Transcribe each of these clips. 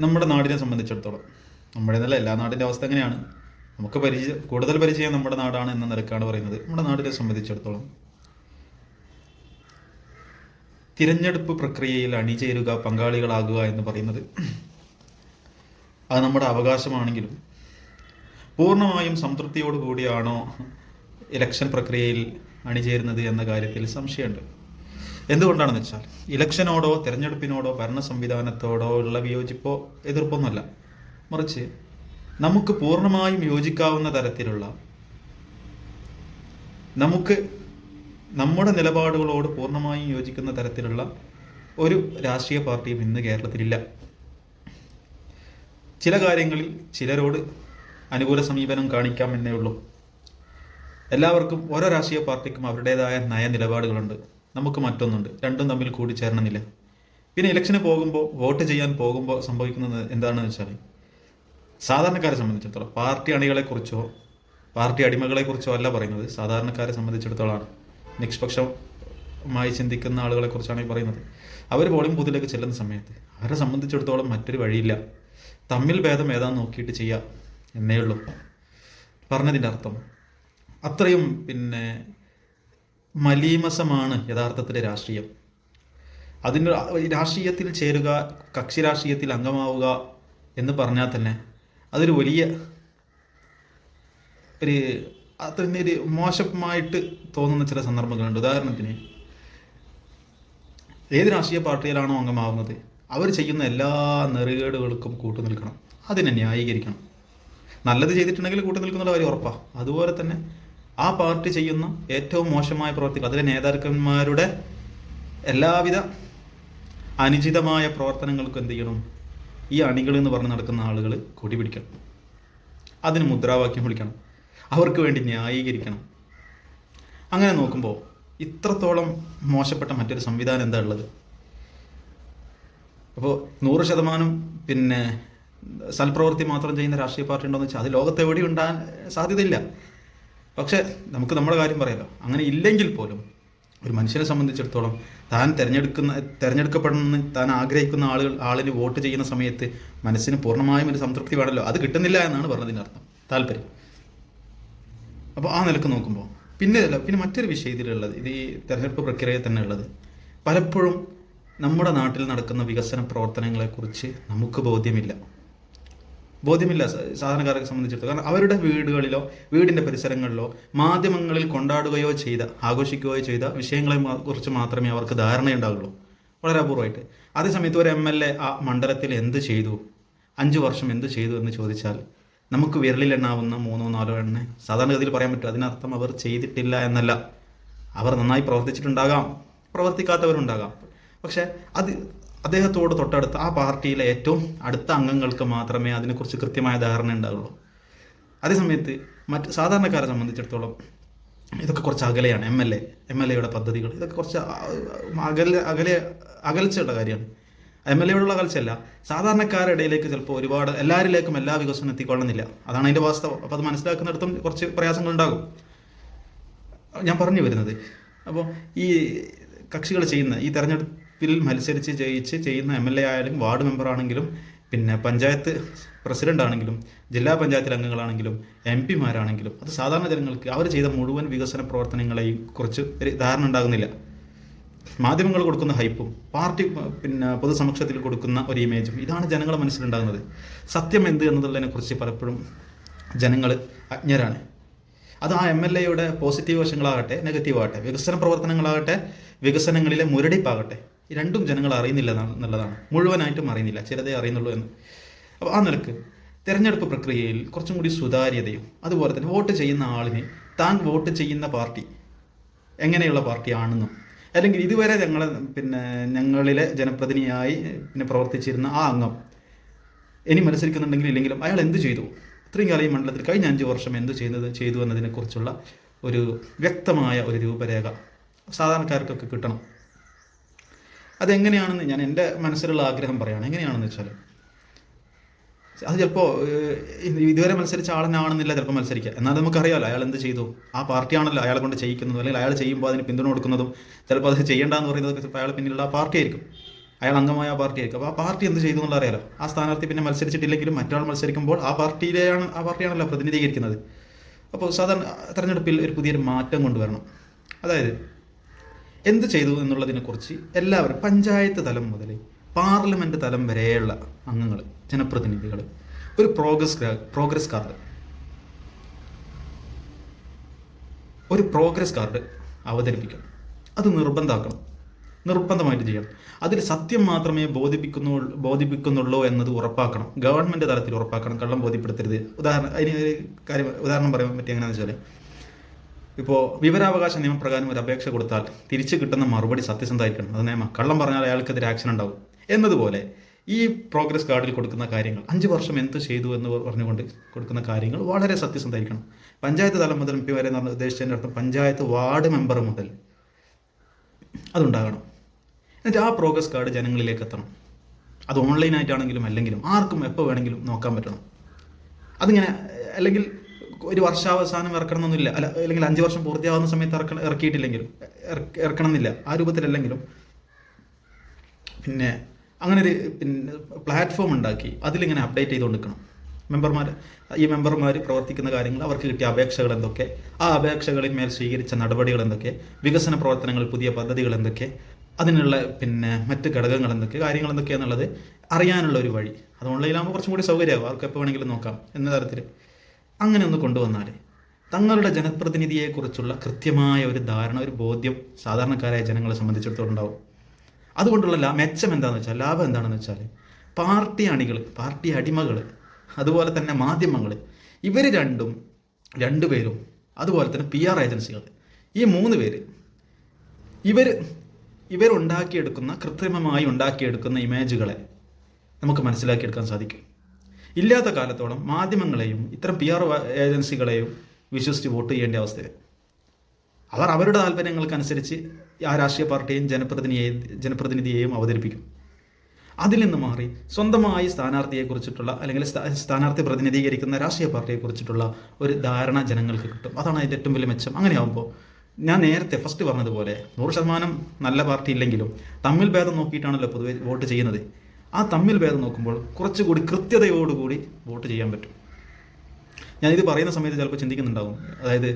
നമ്മുടെ നാടിനെ സംബന്ധിച്ചിടത്തോളം, നമ്മുടെ എന്നല്ല എല്ലാ നാടിൻ്റെ അവസ്ഥ എങ്ങനെയാണ്, നമുക്ക് കൂടുതൽ പരിചയം നമ്മുടെ നാടാണ് എന്ന നിലക്കാണ് പറയുന്നത്. നമ്മുടെ നാടിനെ സംബന്ധിച്ചിടത്തോളം തിരഞ്ഞെടുപ്പ് പ്രക്രിയയിൽ അണിചേരുക, പങ്കാളികളാകുക എന്ന് പറയുന്നത് അത് നമ്മുടെ അവകാശമാണെങ്കിലും പൂർണ്ണമായും സംതൃപ്തിയോടു കൂടിയാണോ ഇലക്ഷൻ പ്രക്രിയയിൽ അണിചേരുന്നത് എന്ന കാര്യത്തിൽ സംശയമുണ്ട്. എന്തുകൊണ്ടാണെന്ന് വെച്ചാൽ ഇലക്ഷനോടോ തെരഞ്ഞെടുപ്പിനോടോ ഭരണ സംവിധാനത്തോടോ ഉള്ള വിയോജിപ്പോ എതിർപ്പൊന്നുമല്ല, മറിച്ച് നമുക്ക് പൂർണ്ണമായും യോജിക്കാവുന്ന തരത്തിലുള്ള, നമുക്ക് നമ്മുടെ നിലപാടുകളോട് പൂർണ്ണമായും യോജിക്കുന്ന തരത്തിലുള്ള ഒരു രാഷ്ട്രീയ പാർട്ടിയും ഇന്ന് കേരളത്തിലില്ല. ചില കാര്യങ്ങളിൽ ചിലരോട് അനുകൂല സമീപനം കാണിക്കാം എന്നേ ഉള്ളൂ. എല്ലാവർക്കും, ഓരോ രാഷ്ട്രീയ പാർട്ടിക്കും അവരുടേതായ നയ നിലപാടുകളുണ്ട്. നമുക്ക് മറ്റൊന്നുണ്ട്, രണ്ടും തമ്മിൽ കൂടിച്ചേരണമെന്നില്ല. പിന്നെ ഇലക്ഷന് പോകുമ്പോൾ, വോട്ട് ചെയ്യാൻ പോകുമ്പോൾ സംഭവിക്കുന്നത് എന്താണെന്ന് വെച്ചാൽ, സാധാരണക്കാരെ സംബന്ധിച്ചിടത്തോളം, പാർട്ടി അണികളെക്കുറിച്ചോ പാർട്ടി അടിമകളെക്കുറിച്ചോ അല്ല പറയുന്നത്, സാധാരണക്കാരെ സംബന്ധിച്ചിടത്തോളമാണ്, നിഷ്പക്ഷമായി ചിന്തിക്കുന്ന ആളുകളെക്കുറിച്ചാണ് ഈ പറയുന്നത്. അവർ പോളിംഗ് ബൂത്തിലേക്ക് ചെല്ലുന്ന സമയത്ത് അവരെ സംബന്ധിച്ചിടത്തോളം മറ്റൊരു വഴിയില്ല, തമ്മിൽ ഭേദം ഏതാന്ന് നോക്കിയിട്ട് ചെയ്യുക എന്നേ ഉള്ളൂ. പറഞ്ഞതിൻ്റെ അർത്ഥം അത്രയും മലീമസമാണ് യഥാർത്ഥത്തിൽ രാഷ്ട്രീയം. അതിന് രാഷ്ട്രീയത്തിൽ ചേരുക, കക്ഷി രാഷ്ട്രീയത്തിൽ അംഗമാവുക എന്ന് പറഞ്ഞാൽ തന്നെ അതൊരു വലിയ അതിന് ഒരു മോശമായിട്ട് തോന്നുന്ന ചില സന്ദർഭങ്ങളുണ്ട്. ഉദാഹരണത്തിന്, ഏത് രാഷ്ട്രീയ പാർട്ടിയിലാണോ അംഗമാവുന്നത് അവർ ചെയ്യുന്ന എല്ലാ നെറുകേടുകൾക്കും കൂട്ടുനിൽക്കണം, അതിനെ ന്യായീകരിക്കണം. നല്ലത് ചെയ്തിട്ടുണ്ടെങ്കിൽ കൂട്ടുനിൽക്കുന്ന കാര്യം ഉറപ്പാണ്. അതുപോലെ തന്നെ ആ പാർട്ടി ചെയ്യുന്ന ഏറ്റവും മോശമായ പ്രവർത്തികൾ, അതിലെ നേതാക്കന്മാരുടെ എല്ലാവിധ അനുചിതമായ പ്രവർത്തനങ്ങൾക്കും എന്ത് ചെയ്യണം, ഈ അണികൾ എന്ന് പറഞ്ഞ് നടക്കുന്ന ആളുകൾ കൊടി പിടിക്കണം, അതിന് മുദ്രാവാക്യം വിളിക്കണം, അവർക്ക് വേണ്ടി ന്യായീകരിക്കണം. അങ്ങനെ നോക്കുമ്പോൾ ഇത്രത്തോളം മോശപ്പെട്ട മറ്റൊരു സംവിധാനം എന്താ ഉള്ളത്? അപ്പോൾ 100% സൽപ്രവൃത്തി മാത്രം ചെയ്യുന്ന രാഷ്ട്രീയ പാർട്ടി ഉണ്ടോയെന്ന് വെച്ചാൽ അത് ലോകത്തെവിടെയും ഉണ്ടാകാൻ സാധ്യതയില്ല. പക്ഷേ നമുക്ക് നമ്മുടെ കാര്യം പറയാമല്ലോ. അങ്ങനെ ഇല്ലെങ്കിൽ പോലും ഒരു മനുഷ്യനെ സംബന്ധിച്ചിടത്തോളം താൻ തിരഞ്ഞെടുക്കപ്പെടണമെന്ന് താൻ ആഗ്രഹിക്കുന്ന ആളിന് വോട്ട് ചെയ്യുന്ന സമയത്ത് മനസ്സിന് പൂർണ്ണമായും ഒരു സംതൃപ്തി വേണമല്ലോ. അത് കിട്ടുന്നില്ല എന്നാണ് പറഞ്ഞതിൻ്റെ അർത്ഥം, താല്പര്യം. അപ്പോൾ ആ നിലക്ക് നോക്കുമ്പോൾ പിന്നെ മറ്റൊരു വിഷയത്തിലുള്ളത്, ഇത് ഈ തെരഞ്ഞെടുപ്പ് പ്രക്രിയയിൽ തന്നെ ഉള്ളത്, പലപ്പോഴും നമ്മുടെ നാട്ടിൽ നടക്കുന്ന വികസന പ്രവർത്തനങ്ങളെക്കുറിച്ച് നമുക്ക് ബോധ്യമില്ല സാധാരണക്കാരെ സംബന്ധിച്ചിടത്തോളം. കാരണം അവരുടെ വീടുകളിലോ വീടിൻ്റെ പരിസരങ്ങളിലോ മാധ്യമങ്ങളിൽ കൊണ്ടാടുകയോ ആഘോഷിക്കുകയോ ചെയ്ത വിഷയങ്ങളെ കുറിച്ച് മാത്രമേ അവർക്ക് ധാരണയുണ്ടാവുള്ളൂ, വളരെ അപൂർവമായിട്ട്. അതേസമയത്ത് ഒരു MLA ആ മണ്ഡലത്തിൽ എന്ത് ചെയ്തു, 5 വർഷം എന്ത് ചെയ്തു എന്ന് ചോദിച്ചാൽ നമുക്ക് വിരലിലെണ്ണാവുന്ന 3-4 എണ്ണ സാധാരണഗതിയിൽ പറയാൻ പറ്റും. അതിനർത്ഥം അവർ ചെയ്തിട്ടില്ല എന്നല്ല, അവർ നന്നായി പ്രവർത്തിച്ചിട്ടുണ്ടാകാം, പ്രവർത്തിക്കാത്തവരുണ്ടാകാം. പക്ഷേ അദ്ദേഹത്തോട് തൊട്ടടുത്ത ആ പാർട്ടിയിലെ ഏറ്റവും അടുത്ത അംഗങ്ങൾക്ക് മാത്രമേ അതിനെക്കുറിച്ച് കൃത്യമായ ധാരണ ഉണ്ടാവുള്ളൂ. അതേസമയത്ത് മറ്റ് സാധാരണക്കാരെ സംബന്ധിച്ചിടത്തോളം ഇതൊക്കെ കുറച്ച് അകലെയാണ്. MLAയുടെ പദ്ധതികൾ, ഇതൊക്കെ കുറച്ച് അകൽച്ചയുള്ള കാര്യമാണ്. MLAയോടുള്ള അകൽച്ചയല്ല, സാധാരണക്കാരുടെ ഇടയിലേക്ക് ചിലപ്പോൾ ഒരുപാട് എല്ലാവരിലേക്കും എല്ലാ വികസനം എത്തിക്കൊള്ളുന്നില്ല. അതാണ് അതിൻ്റെ വാസ്തവം. അപ്പോൾ അത് മനസ്സിലാക്കുന്നിടത്തും കുറച്ച് പ്രയാസങ്ങളുണ്ടാകും. ഞാൻ പറഞ്ഞു വരുന്നത്, അപ്പോൾ ഈ കക്ഷികൾ ചെയ്യുന്ന ഈ തെരഞ്ഞെടുപ്പിൽ മത്സരിച്ച് ജയിച്ച് ചെയ്യുന്ന MLA ആയാലും വാർഡ് മെമ്പറാണെങ്കിലും പഞ്ചായത്ത് പ്രസിഡന്റ് ആണെങ്കിലും ജില്ലാ പഞ്ചായത്തിലെ അംഗങ്ങളാണെങ്കിലും MP മാരാണെങ്കിലും അത് സാധാരണ ജനങ്ങൾക്ക് അവർ ചെയ്ത മുഴുവൻ വികസന പ്രവർത്തനങ്ങളെയും കുറിച്ച് ഒരു ധാരണ ഉണ്ടാകുന്നില്ല. മാധ്യമങ്ങൾ കൊടുക്കുന്ന ഹൈപ്പും പാർട്ടി പൊതുസമക്ഷത്തിൽ കൊടുക്കുന്ന ഒരു ഇമേജും, ഇതാണ് ജനങ്ങളെ മനസ്സിലുണ്ടാകുന്നത്. സത്യം എന്ത് എന്നുള്ളതിനെക്കുറിച്ച് പലപ്പോഴും ജനങ്ങൾ അജ്ഞരാണ്. അത് ആ MLAയുടെ പോസിറ്റീവ് വശങ്ങളാകട്ടെ നെഗറ്റീവാകട്ടെ, വികസന പ്രവർത്തനങ്ങളാകട്ടെ വികസനങ്ങളിലെ മുരടിപ്പാകട്ടെ, ഈ രണ്ടും ജനങ്ങൾ അറിയുന്നില്ല എന്നുള്ളതാണ്. മുഴുവനായിട്ടും അറിയുന്നില്ല, ചിലതേ അറിയുന്നുള്ളൂ എന്ന്. അപ്പോൾ ആ നിലക്ക് തിരഞ്ഞെടുപ്പ് പ്രക്രിയയിൽ കുറച്ചും കൂടി സുതാര്യതയും, അതുപോലെ തന്നെ വോട്ട് ചെയ്യുന്ന ആളിന് താൻ വോട്ട് ചെയ്യുന്ന പാർട്ടി എങ്ങനെയുള്ള പാർട്ടിയാണെന്നും, അല്ലെങ്കിൽ ഇതുവരെ ഞങ്ങളിലെ ജനപ്രതിനിധിയായി പ്രവർത്തിച്ചിരുന്ന ആ അംഗം ഇനി മത്സരിക്കുന്നുണ്ടെങ്കിൽ ഇല്ലെങ്കിലും അയാൾ എന്ത് ചെയ്തു, ഇത്രയും കാലം ഈ മണ്ഡലത്തിൽ കഴിഞ്ഞ 5 വർഷം എന്ത് ചെയ്തു എന്നതിനെക്കുറിച്ചുള്ള ഒരു വ്യക്തമായ ഒരു രൂപരേഖ സാധാരണക്കാർക്കൊക്കെ കിട്ടണം. അതെങ്ങനെയാണെന്ന് ഞാൻ എൻ്റെ മനസ്സിലുള്ള ആഗ്രഹം പറയുകയാണ്. എങ്ങനെയാണെന്ന് വെച്ചാൽ, അത് ചിലപ്പോൾ ഇതുവരെ മത്സരിച്ച ആളെന്നാണെന്നില്ല ചിലപ്പോൾ മത്സരിക്കുക. എന്നാൽ നമുക്കറിയാമല്ലോ അയാൾ എന്ത് ചെയ്തു, ആ പാർട്ടിയാണല്ലോ അയാളെ കൊണ്ട് ചെയ്യിക്കുന്നതും, അല്ലെങ്കിൽ അയാൾ ചെയ്യുമ്പോൾ അതിന് പിന്തുണ കൊടുക്കുന്നതും, ചിലപ്പോൾ അത് ചെയ്യേണ്ടെന്ന് പറയുന്നതൊക്കെ ചിലപ്പോൾ അയാൾ പിന്നിലുള്ള ആ പാർട്ടി ആയിരിക്കും. അയാൾ അംഗമായ ആ പാർട്ടി ആയിരിക്കും. അപ്പോൾ ആ പാർട്ടി എന്ത് ചെയ്തു എന്നുള്ള അറിയാലോ. ആ സ്ഥാനാർത്ഥി പിന്നെ മത്സരിച്ചിട്ടില്ലെങ്കിലും മറ്റൊരാൾ മത്സരിക്കുമ്പോൾ ആ പാർട്ടിയാണല്ലോ പ്രതിനിധീകരിക്കുന്നത്. അപ്പോൾ സാധാരണ തെരഞ്ഞെടുപ്പിൽ ഒരു പുതിയൊരു മാറ്റം കൊണ്ടുവരണം. അതായത് എന്ത് ചെയ്തു എന്നുള്ളതിനെക്കുറിച്ച് എല്ലാവരും പഞ്ചായത്ത് തലം മുതൽ പാർലമെൻറ്റ് തലം വരെയുള്ള അംഗങ്ങൾ, ജനപ്രതിനിധികൾ ഒരു പ്രോഗ്രസ് കാർഡ് അവതരിപ്പിക്കണം. അത് നിർബന്ധമായിട്ട് ചെയ്യണം. അതിൽ സത്യം മാത്രമേ ബോധിപ്പിക്കുന്നുള്ളൂ എന്നത് ഉറപ്പാക്കണം. ഗവൺമെൻറ് തലത്തിൽ ഉറപ്പാക്കണം. കള്ളം ബോധ്യപ്പെടുത്തരുത്. ഉദാഹരണം പറയാൻ പറ്റി എങ്ങനെയാണെന്ന് വെച്ചാൽ, ഇപ്പോൾ വിവരാവകാശ നിയമപ്രകാരം ഒരു അപേക്ഷ കൊടുത്താൽ തിരിച്ചു കിട്ടുന്ന മറുപടി സത്യസന്ധമായിരിക്കണം. അത് നിയമം. കള്ളം പറഞ്ഞാൽ അയാൾക്കെതിരെ ആക്ഷൻ ഉണ്ടാവും എന്നതുപോലെ ഈ പ്രോഗ്രസ് കാർഡിൽ കൊടുക്കുന്ന കാര്യങ്ങൾ 5 വർഷം എന്ത് ചെയ്തു എന്ന് പറഞ്ഞുകൊണ്ട് കൊടുക്കുന്ന കാര്യങ്ങൾ വളരെ സത്യസന്ധമായിരിക്കണം. പഞ്ചായത്ത് തലം മുതൽ MP വരെ എന്ന് പറഞ്ഞ ഉദ്ദേശിച്ചതിൻ്റെ അർത്ഥം പഞ്ചായത്ത് വാർഡ് മെമ്പർ മുതൽ അതുണ്ടാകണം. എന്നിട്ട് ആ പ്രോഗ്രസ് കാർഡ് ജനങ്ങളിലേക്ക് എത്തണം. അത് ഓൺലൈനായിട്ടാണെങ്കിലും അല്ലെങ്കിലും ആർക്കും എപ്പോൾ വേണമെങ്കിലും നോക്കാൻ പറ്റണം. അതിങ്ങനെ അല്ലെങ്കിൽ ഒരു വർഷാവസാനം ഇറക്കണമെന്നൊന്നുമില്ല. അല്ലെങ്കിൽ 5 വർഷം പൂർത്തിയാവുന്ന സമയത്ത് ഇറക്കിയിട്ടില്ലെങ്കിലും ഇറക്കണമെന്നില്ല. ആ രൂപത്തിലല്ലെങ്കിലും പിന്നെ അങ്ങനെ ഒരു പ്ലാറ്റ്ഫോം ഉണ്ടാക്കി അതിലിങ്ങനെ അപ്ഡേറ്റ് ചെയ്തുകൊണ്ടിരിക്കണം. ഈ മെമ്പർമാർ പ്രവർത്തിക്കുന്ന കാര്യങ്ങൾ, അവർക്ക് കിട്ടിയ അപേക്ഷകൾ എന്തൊക്കെ, ആ അപേക്ഷകളിൽ മേൽ സ്വീകരിച്ച നടപടികൾ എന്തൊക്കെ, വികസന പ്രവർത്തനങ്ങൾ, പുതിയ പദ്ധതികൾ എന്തൊക്കെ, അതിനുള്ള മറ്റ് ഘടകങ്ങൾ എന്തൊക്കെ, കാര്യങ്ങൾ എന്തൊക്കെയാണെന്നുള്ളത് അറിയാനുള്ള ഒരു വഴി. അത് ഓൺലൈനാകുമ്പോൾ കുറച്ചും കൂടി സൗകര്യമാകും. അവർക്ക് എപ്പോൾ വേണമെങ്കിലും നോക്കാം എന്ന തരത്തിൽ അങ്ങനെ ഒന്ന് കൊണ്ടുവന്നാൽ തങ്ങളുടെ ജനപ്രതിനിധിയെക്കുറിച്ചുള്ള കൃത്യമായ ഒരു ധാരണ, ഒരു ബോധ്യം സാധാരണക്കാരായ ജനങ്ങളെ സംബന്ധിച്ചിടത്തോളം ഉണ്ടാവും. അതുകൊണ്ടുള്ള മെച്ചം എന്താണെന്ന് വെച്ചാൽ, ലാഭം എന്താണെന്ന് വെച്ചാൽ, പാർട്ടി അണികൾ, പാർട്ടി അടിമകൾ, അതുപോലെ തന്നെ മാധ്യമങ്ങൾ, ഇവർ രണ്ടുപേരും അതുപോലെ തന്നെ PR ഏജൻസികൾ, ഈ 3 പേര് ഇവരുണ്ടാക്കിയെടുക്കുന്ന, കൃത്രിമമായി ഉണ്ടാക്കിയെടുക്കുന്ന ഇമേജുകളെ നമുക്ക് മനസ്സിലാക്കിയെടുക്കാൻ സാധിക്കും. ഇല്ലാത്ത കാലത്തോളം മാധ്യമങ്ങളെയും ഇത്തരം PR ഏജൻസികളെയും വിശ്വസിച്ച് വോട്ട് ചെയ്യേണ്ട അവസ്ഥയാണ്. അവർ അവരുടെ താല്പര്യങ്ങൾക്കനുസരിച്ച് ആ രാഷ്ട്രീയ പാർട്ടിയെയും ജനപ്രതിനിധിയെയും അവതരിപ്പിക്കും. അതിൽ നിന്ന് മാറി സ്വന്തമായി സ്ഥാനാർത്ഥിയെക്കുറിച്ചിട്ടുള്ള അല്ലെങ്കിൽ സ്ഥാനാർത്ഥി പ്രതിനിധീകരിക്കുന്ന രാഷ്ട്രീയ പാർട്ടിയെക്കുറിച്ചിട്ടുള്ള ഒരു ധാരണ ജനങ്ങൾക്ക് കിട്ടും. അതാണ് അതിൻ്റെ ഏറ്റവും വലിയ മെച്ചം. അങ്ങനെയാകുമ്പോൾ ഞാൻ നേരത്തെ ഫസ്റ്റ് പറഞ്ഞതുപോലെ 100% നല്ല പാർട്ടി ഇല്ലെങ്കിലും തമ്മിൽ ഭേദം നോക്കിയിട്ടാണല്ലോ പൊതുവെ വോട്ട് ചെയ്യുന്നത്. ആ തമ്മിൽ ഭേദം നോക്കുമ്പോൾ കുറച്ചുകൂടി കൃത്യതയോടുകൂടി വോട്ട് ചെയ്യാൻ പറ്റും. ഞാനിത് പറയുന്ന സമയത്ത് ചിലപ്പോൾ ചിന്തിക്കുന്നുണ്ടാവും, അതായത്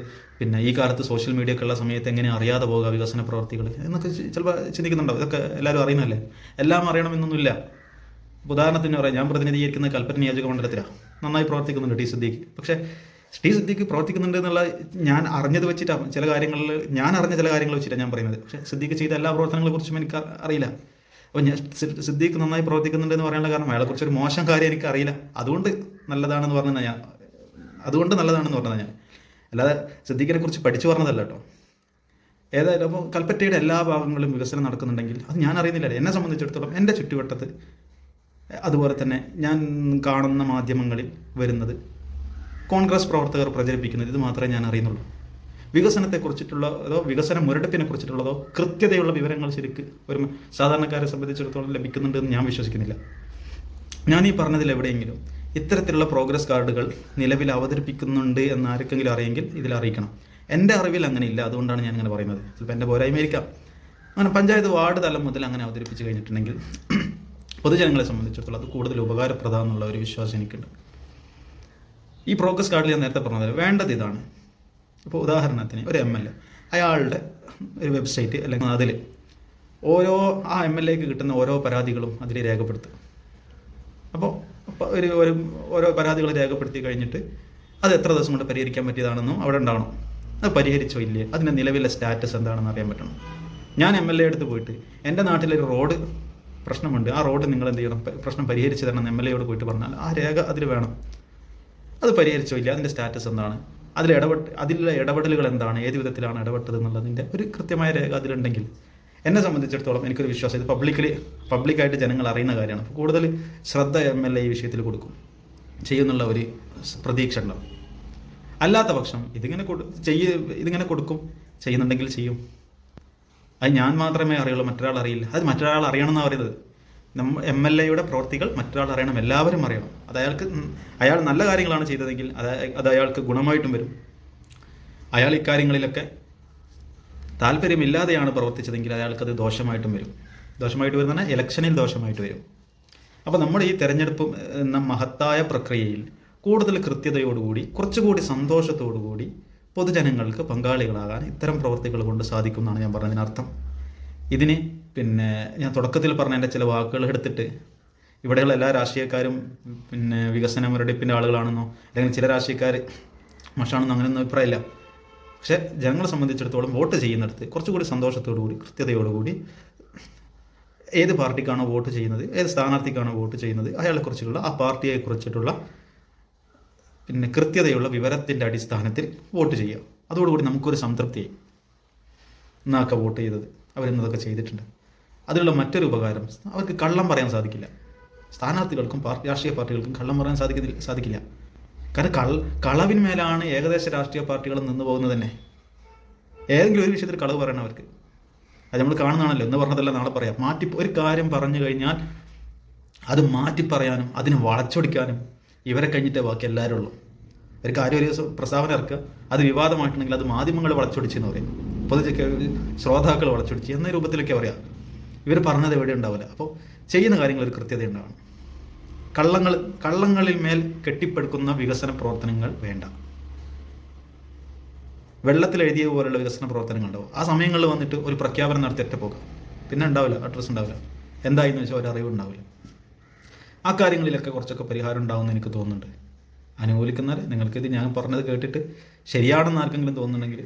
ഈ കാലത്ത് സോഷ്യൽ മീഡിയ ഒക്കെ ഉള്ള സമയത്ത് എങ്ങനെ അറിയാതെ പോകുക വികസന പ്രവർത്തികൾ എന്നൊക്കെ ചിലപ്പോൾ ചിന്തിക്കുന്നുണ്ടാവും. ഇതൊക്കെ എല്ലാവരും അറിയുന്നതല്ലേ, എല്ലാം അറിയണമെന്നൊന്നുമില്ല. ഉദാഹരണത്തിന് പറയാം, ഞാൻ പ്രതിനിധീകരിക്കുന്ന കൽപ്പറ്റ നിയോജക മണ്ഡലത്തിലാണ്. നന്നായി പ്രവർത്തിക്കുന്നുണ്ട് ടി സിദ്ദീഖ്. പക്ഷേ ടി സിദ്ദീഖ് പ്രവർത്തിക്കുന്നുണ്ട് എന്നുള്ള ഞാൻ അറിഞ്ഞത് വെച്ചിട്ടാണ്, ഞാൻ അറിഞ്ഞ ചില കാര്യങ്ങൾ വെച്ചിട്ടാണ് ഞാൻ പറയുന്നത്. പക്ഷേ സിദ്ദീഖ് ചെയ്ത എല്ലാ പ്രവർത്തനങ്ങളെ കുറിച്ചും എനിക്ക് അറിയില്ല. അപ്പോൾ സിദ്ദീഖ് നന്നായി പ്രവർത്തിക്കുന്നുണ്ട് എന്ന് പറയാനുള്ള കാരണം അയാളെക്കുറിച്ചൊരു മോശം കാര്യം എനിക്ക് അറിയില്ല. അതുകൊണ്ട് നല്ലതാണെന്ന് പറഞ്ഞാൽ ഞാൻ അല്ലാതെ സിദ്ദീഖിനെ കുറിച്ച് പഠിച്ചു പറഞ്ഞതല്ല കേട്ടോ. ഏതായാലും അപ്പോൾ കൽപ്പറ്റയുടെ എല്ലാ ഭാഗങ്ങളിലും വികസനം നടക്കുന്നുണ്ടെങ്കിൽ അത് ഞാൻ അറിയുന്നില്ല. എന്നെ സംബന്ധിച്ചിടത്തോളം എൻ്റെ ചുറ്റുവട്ടത്ത്, അതുപോലെ തന്നെ ഞാൻ കാണുന്ന മാധ്യമങ്ങളിൽ വരുന്നത്, കോൺഗ്രസ് പ്രവർത്തകർ പ്രചരിപ്പിക്കുന്നത് ഇത് മാത്രമേ ഞാൻ അറിയുന്നുള്ളൂ. വികസനത്തെക്കുറിച്ചിട്ടുള്ളതോ വികസന മുരടിപ്പിനെ കുറിച്ചിട്ടുള്ളതോ കൃത്യതയുള്ള വിവരങ്ങൾ ശരിക്ക് ഒരു സാധാരണക്കാരെ സംബന്ധിച്ചിടത്തോളം ലഭിക്കുന്നുണ്ടെന്ന് ഞാൻ വിശ്വസിക്കുന്നില്ല. ഞാൻ ഈ പറഞ്ഞതിൽ എവിടെയെങ്കിലും ഇത്തരത്തിലുള്ള പ്രോഗ്രസ് കാർഡുകൾ നിലവിൽ അവതരിപ്പിക്കുന്നുണ്ട് എന്ന് ആർക്കെങ്കിലും അറിയെങ്കിൽ ഇതിൽ അറിയിക്കണം. എൻ്റെ അറിവിൽ അങ്ങനെയില്ല, അതുകൊണ്ടാണ് ഞാൻ അങ്ങനെ പറയുന്നത്. ചിലപ്പോൾ എൻ്റെ പോരായ്മയായിരിക്കാം. അങ്ങനെ പഞ്ചായത്ത് വാർഡ് തലം മുതൽ അങ്ങനെ അവതരിപ്പിച്ച് കഴിഞ്ഞിട്ടുണ്ടെങ്കിൽ പൊതുജനങ്ങളെ സംബന്ധിച്ചിടത്തോളം അത് കൂടുതൽ ഉപകാരപ്രദം എന്നുള്ള ഒരു വിശ്വാസം എനിക്കുണ്ട്. ഈ പ്രോഗ്രസ് കാർഡിൽ ഞാൻ നേരത്തെ പറഞ്ഞത് വേണ്ടത് ഇതാണ്. ഇപ്പോൾ ഉദാഹരണത്തിന് ഒരു MLA, അയാളുടെ ഒരു വെബ്സൈറ്റ് അല്ലെങ്കിൽ അതിൽ ആ MLAക്ക് കിട്ടുന്ന ഓരോ പരാതികളും അതിൽ രേഖപ്പെടുത്തുക. അപ്പോൾ ഓരോ പരാതികൾ രേഖപ്പെടുത്തി കഴിഞ്ഞിട്ട് അത് എത്ര ദിവസം കൊണ്ട് പരിഹരിക്കാൻ പറ്റിയതാണെന്നും അവിടെ ഉണ്ടാവണം. അത് പരിഹരിച്ചോ ഇല്ലേ, അതിൻ്റെ നിലവിലെ സ്റ്റാറ്റസ് എന്താണെന്ന് അറിയാൻ പറ്റണം. ഞാൻ MLA അടുത്ത് പോയിട്ട് എൻ്റെ നാട്ടിലൊരു റോഡ് പ്രശ്നമുണ്ട്, ആ റോഡ് നിങ്ങൾ എന്ത് ചെയ്യണം, പ്രശ്നം പരിഹരിച്ച് തരണം എന്ന് MLA പോയിട്ട് പറഞ്ഞാൽ ആ രേഖ അതിൽ വേണം. അത് പരിഹരിച്ചോ ഇല്ല, അതിൻ്റെ സ്റ്റാറ്റസ് എന്താണ്, അതിലുള്ള ഇടപെടലുകൾ എന്താണ്, ഏത് വിധത്തിലാണ് ഇടപെട്ടത് എന്നുള്ളതിൻ്റെ ഒരു കൃത്യമായ രേഖ അതിലുണ്ടെങ്കിൽ എന്നെ സംബന്ധിച്ചിടത്തോളം എനിക്കൊരു വിശ്വാസം, ഇത് പബ്ലിക്കായിട്ട് ജനങ്ങൾ അറിയുന്ന കാര്യമാണ്. അപ്പോൾ കൂടുതൽ ശ്രദ്ധ MLA ഈ വിഷയത്തിൽ ചെയ്യുന്നുള്ള ഒരു പ്രതീക്ഷ ഉണ്ടാവും. അല്ലാത്ത പക്ഷം ഇതിങ്ങനെ കൊടുക്കും, ചെയ്യുന്നുണ്ടെങ്കിൽ ചെയ്യും. അത് ഞാൻ മാത്രമേ അറിയുള്ളൂ, മറ്റൊരാൾ അറിയില്ല. അത് മറ്റൊരാൾ അറിയണമെന്നാണ് പറയുന്നത്. MLAയുടെ പ്രവൃത്തികൾ മറ്റൊരാൾ അറിയണം, എല്ലാവരും അറിയണം. അയാൾ നല്ല കാര്യങ്ങളാണ് ചെയ്തതെങ്കിൽ അത് അയാൾക്ക് ഗുണമായിട്ടും വരും. അയാൾ ഇക്കാര്യങ്ങളിലൊക്കെ താല്പര്യമില്ലാതെയാണ് പ്രവർത്തിച്ചതെങ്കിൽ അയാൾക്കത് ദോഷമായിട്ടും വരും. ദോഷമായിട്ട് വരുന്ന ഇലക്ഷനിൽ ദോഷമായിട്ട് വരും. അപ്പോൾ നമ്മുടെ ഈ തെരഞ്ഞെടുപ്പ് എന്ന മഹത്തായ പ്രക്രിയയിൽ കൂടുതൽ കൃത്യതയോടുകൂടി കുറച്ചുകൂടി സന്തോഷത്തോടുകൂടി പൊതുജനങ്ങൾക്ക് പങ്കാളികളാകാൻ ഇത്തരം പ്രവർത്തികൾ കൊണ്ട് സാധിക്കും എന്നാണ് ഞാൻ പറഞ്ഞതിനർത്ഥം. ഇതിന് ഞാൻ തുടക്കത്തിൽ പറഞ്ഞ എൻ്റെ ചില വാക്കുകൾ എടുത്തിട്ട് ഇവിടെയുള്ള എല്ലാ രാഷ്ട്രീയക്കാരും വികസന മുരടിപ്പിൻ്റെ ആളുകളാണെന്നോ അല്ലെങ്കിൽ ചില രാഷ്ട്രീയക്കാർ മഷാണെന്നോ അങ്ങനെയൊന്നും അഭിപ്രായമില്ല. പക്ഷേ ജനങ്ങളെ സംബന്ധിച്ചിടത്തോളം വോട്ട് ചെയ്യുന്നിടത്ത് കുറച്ചുകൂടി സന്തോഷത്തോടുകൂടി കൃത്യതയോടുകൂടി ഏത് പാർട്ടിക്കാണോ വോട്ട് ചെയ്യുന്നത്, ഏത് സ്ഥാനാർത്ഥിക്കാണോ വോട്ട് ചെയ്യുന്നത്, അയാളെക്കുറിച്ചുള്ള ആ പാർട്ടിയെക്കുറിച്ചിട്ടുള്ള കൃത്യതയുള്ള വിവരത്തിൻ്റെ അടിസ്ഥാനത്തിൽ വോട്ട് ചെയ്യുക. അതോടുകൂടി നമുക്കൊരു സംതൃപ്തിയായി, ഇന്നൊക്കെ വോട്ട് ചെയ്തത് അവരിന്നതൊക്കെ ചെയ്തിട്ടുണ്ട്. അതിലുള്ള മറ്റൊരു ഉപകാരം, അവർക്ക് കള്ളം പറയാൻ സാധിക്കില്ല. സ്ഥാനാർത്ഥികൾക്കും രാഷ്ട്രീയ പാർട്ടികൾക്കും കള്ളം പറയാൻ സാധിക്കില്ല. കാരണം കളവിന്മേലാണ് ഏകദേശ രാഷ്ട്രീയ പാർട്ടികൾ നിന്ന് പോകുന്നത് തന്നെ. ഏതെങ്കിലും ഒരു വിഷയത്തിൽ കളവ് പറയണം അവർക്ക്. അത് നമ്മൾ കാണുന്നതാണല്ലോ, എന്ന് പറഞ്ഞതല്ല നാളെ പറയാം. ഒരു കാര്യം പറഞ്ഞു കഴിഞ്ഞാൽ അത് മാറ്റി പറയാനും അതിനെ വളച്ചൊടിക്കാനും ഇവരെ കഴിഞ്ഞിട്ടേ ബാക്കി എല്ലാവരും ഉള്ളൂ. ഒരു കാര്യം ഒരു പ്രസ്താവന ഇറക്കുക, അത് വിവാദമായിട്ടുണ്ടെങ്കിൽ അത് മാധ്യമങ്ങൾ വളച്ചൊടിച്ചെന്ന് പറയും, ശ്രോതാക്കൾ വളച്ചൊടിച്ച് എന്ന രൂപത്തിലൊക്കെ പറയാം. ഇവർ പറഞ്ഞത് എവിടെ ഉണ്ടാവില്ല. അപ്പോൾ ചെയ്യുന്ന കാര്യങ്ങൾ ഒരു കൃത്യത ഉണ്ടാവണം. കള്ളങ്ങളിൽ മേൽ കെട്ടിപ്പടുക്കുന്ന വികസന പ്രവർത്തനങ്ങൾ വേണ്ട. വെള്ളത്തിൽ എഴുതിയ പോലുള്ള വികസന പ്രവർത്തനങ്ങൾ ഉണ്ടാവും. ആ സമയങ്ങളിൽ വന്നിട്ട് ഒരു പ്രഖ്യാപനം നടത്തി ഒറ്റ പോകാം, പിന്നെ ഉണ്ടാവില്ല, അഡ്രസ്സ് ഉണ്ടാവില്ല, എന്തായെന്ന് വെച്ചാൽ ഒരു അറിവ് ഉണ്ടാവില്ല. ആ കാര്യങ്ങളിലൊക്കെ കുറച്ചൊക്കെ പരിഹാരം ഉണ്ടാവുമെന്ന് എനിക്ക് തോന്നുന്നുണ്ട്. അനുകൂലിക്കുന്നവർ നിങ്ങൾക്കിത് ഞാൻ പറഞ്ഞത് കേട്ടിട്ട് ശരിയാണെന്ന് ആർക്കെങ്കിലും തോന്നുന്നുണ്ടെങ്കിൽ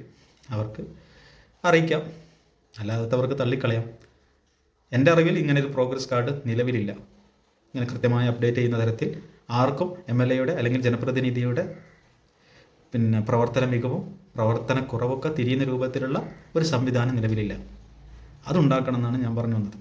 അവർക്ക് അറിയിക്കാം, അല്ലാത്തവർക്ക് തള്ളിക്കളയാം. എൻ്റെ അറിവിൽ ഇങ്ങനെ ഒരു പ്രോഗ്രസ് കാർഡ് നിലവിലില്ല. ഇങ്ങനെ കൃത്യമായി അപ്ഡേറ്റ് ചെയ്യുന്ന തരത്തിൽ ആർക്കും MLAയുടെ അല്ലെങ്കിൽ ജനപ്രതിനിധിയുടെ പ്രവർത്തന മികവും പ്രവർത്തനക്കുറവൊക്കെ തിരിയുന്ന രൂപത്തിലുള്ള ഒരു സംവിധാനം നിലവിലില്ല. അതുണ്ടാക്കണം എന്നാണ് ഞാൻ പറഞ്ഞു വന്നത്.